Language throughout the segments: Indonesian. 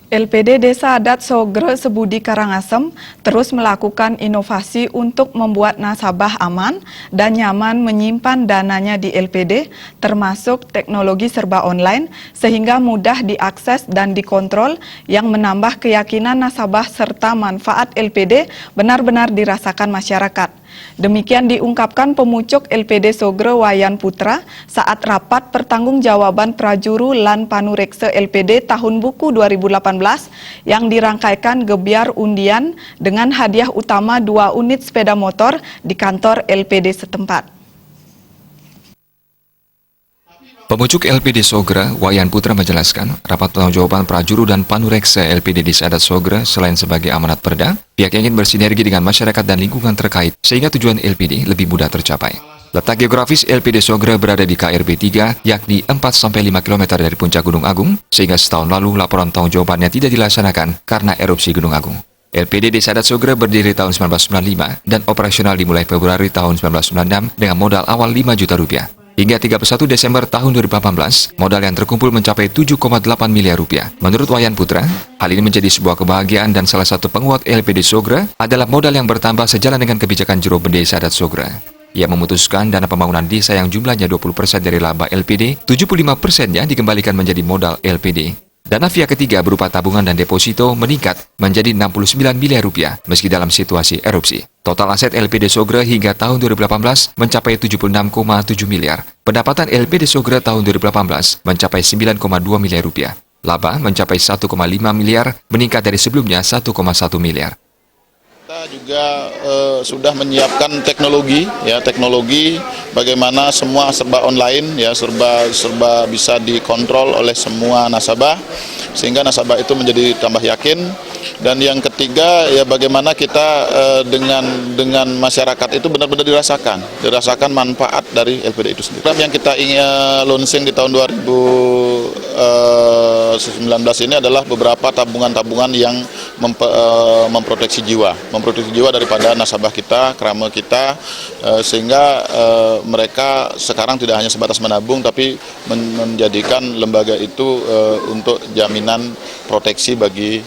LPD Desa Adat Sogre Sebudi Karangasem terus melakukan inovasi untuk membuat nasabah aman dan nyaman menyimpan dananya di LPD, termasuk teknologi serba online, sehingga mudah diakses dan dikontrol yang menambah keyakinan nasabah serta manfaat LPD benar-benar dirasakan masyarakat. Demikian diungkapkan pemucuk LPD Sogre Wayan Putra saat rapat pertanggungjawaban Prajuru Lan Panureksa LPD tahun buku 2018 yang dirangkaikan gebyar undian dengan hadiah utama 2 unit sepeda motor di kantor LPD setempat. Pemucuk LPD Sogre, Wayan Putra menjelaskan, rapat pertanggungjawaban Prajuru dan Panureksa LPD Desa Adat Sogre selain sebagai amanat perda, pihak ingin bersinergi dengan masyarakat dan lingkungan terkait sehingga tujuan LPD lebih mudah tercapai. Letak geografis LPD Sogre berada di KRB 3, yakni 4-5 km dari puncak Gunung Agung, sehingga setahun lalu laporan tanggung jawabannya tidak dilaksanakan karena erupsi Gunung Agung. LPD Desa Adat Sogre berdiri tahun 1995 dan operasional dimulai Februari tahun 1996 dengan modal awal 5 juta rupiah. Hingga 31 Desember tahun 2018, modal yang terkumpul mencapai 7,8 miliar rupiah. Menurut Wayan Putra, hal ini menjadi sebuah kebahagiaan dan salah satu penguat LPD Sogre adalah modal yang bertambah sejalan dengan kebijakan Jero Desa Adat Sogre. Ia memutuskan dana pembangunan desa yang jumlahnya 20% dari laba LPD, 75%-nya dikembalikan menjadi modal LPD. Dana via ketiga berupa tabungan dan deposito meningkat menjadi 69 miliar rupiah meski dalam situasi erupsi. Total aset LPD Sogre hingga tahun 2018 mencapai 76,7 miliar. Pendapatan LPD Sogre tahun 2018 mencapai 9,2 miliar rupiah. Laba mencapai 1,5 miliar, meningkat dari sebelumnya 1,1 miliar. Kita juga sudah menyiapkan teknologi bagaimana semua serba online, serba bisa dikontrol oleh semua nasabah, sehingga nasabah itu menjadi tambah yakin. Dan yang ketiga bagaimana kita dengan masyarakat itu benar-benar dirasakan manfaat dari LPD itu sendiri. Yang kita ingin launching di tahun 2019 ini adalah beberapa tabungan-tabungan yang memproteksi jiwa daripada nasabah kita, krama kita, sehingga mereka sekarang tidak hanya sebatas menabung, tapi menjadikan lembaga itu untuk jaminan proteksi bagi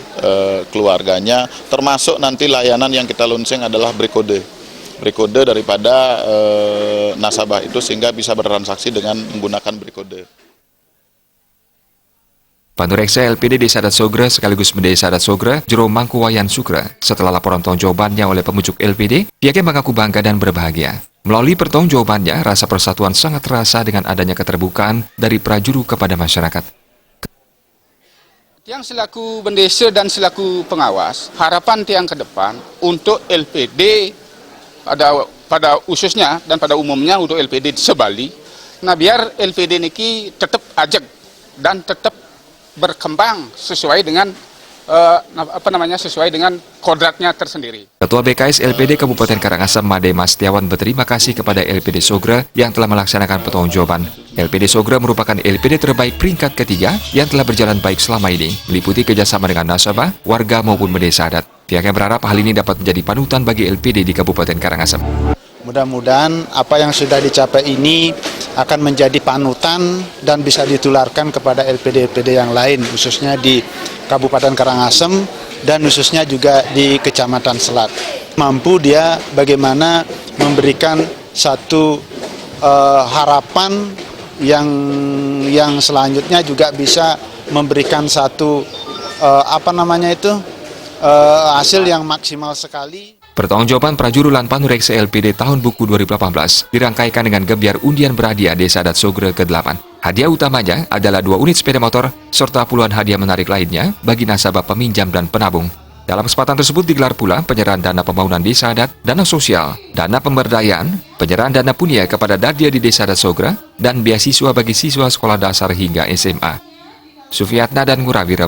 keluarganya, termasuk nanti layanan yang kita launching adalah berkode daripada nasabah itu sehingga bisa bertransaksi dengan menggunakan berkode. Panureksa LPD Desa Adat Sogre sekaligus Desa Adat Sogre, Jero Mangku Wayan Sukre, setelah laporan tanggung-jawabannya oleh pemucuk LPD, pihaknya mengaku bangga dan berbahagia. Melalui pertanggungjawabannya, rasa persatuan sangat terasa dengan adanya keterbukaan dari Prajuru kepada masyarakat. Yang selaku bendesa dan selaku pengawas, harapan tiang ke depan untuk LPD pada khususnya dan pada umumnya untuk LPD sebali, nah biar LPD niki tetap ajak dan tetap berkembang sesuai dengan sesuai dengan kodratnya tersendiri. Ketua BKS LPD Kabupaten Karangasem Made Mastiawan berterima kasih kepada LPD Sogre yang telah melaksanakan pertanggungjawaban. LPD Sogre merupakan LPD terbaik peringkat ketiga yang telah berjalan baik selama ini, meliputi kerjasama dengan nasabah, warga maupun desa adat. Pihaknya berharap hal ini dapat menjadi panutan bagi LPD di Kabupaten Karangasem. Mudah-mudahan apa yang sudah dicapai ini akan menjadi panutan dan bisa ditularkan kepada LPD-LPD yang lain, khususnya di Kabupaten Karangasem dan khususnya juga di Kecamatan Selat. Mampu dia bagaimana memberikan satu harapan yang selanjutnya juga bisa memberikan satu hasil yang maksimal sekali. Pertanggungjawaban Prajuru Lan Panureksa LPD tahun buku 2018 dirangkaikan dengan gebyar undian berhadiah Desa Adat Sogre ke-8. Hadiah utamanya adalah 2 unit sepeda motor serta puluhan hadiah menarik lainnya bagi nasabah peminjam dan penabung. Dalam kesempatan tersebut digelar pula penyerahan dana pembangunan desa adat, dana sosial, dana pemberdayaan, penyerahan dana punia kepada Dadia di Desa Adat Sogre, dan beasiswa bagi siswa sekolah dasar hingga SMA. Sufiatna dan Ngurawira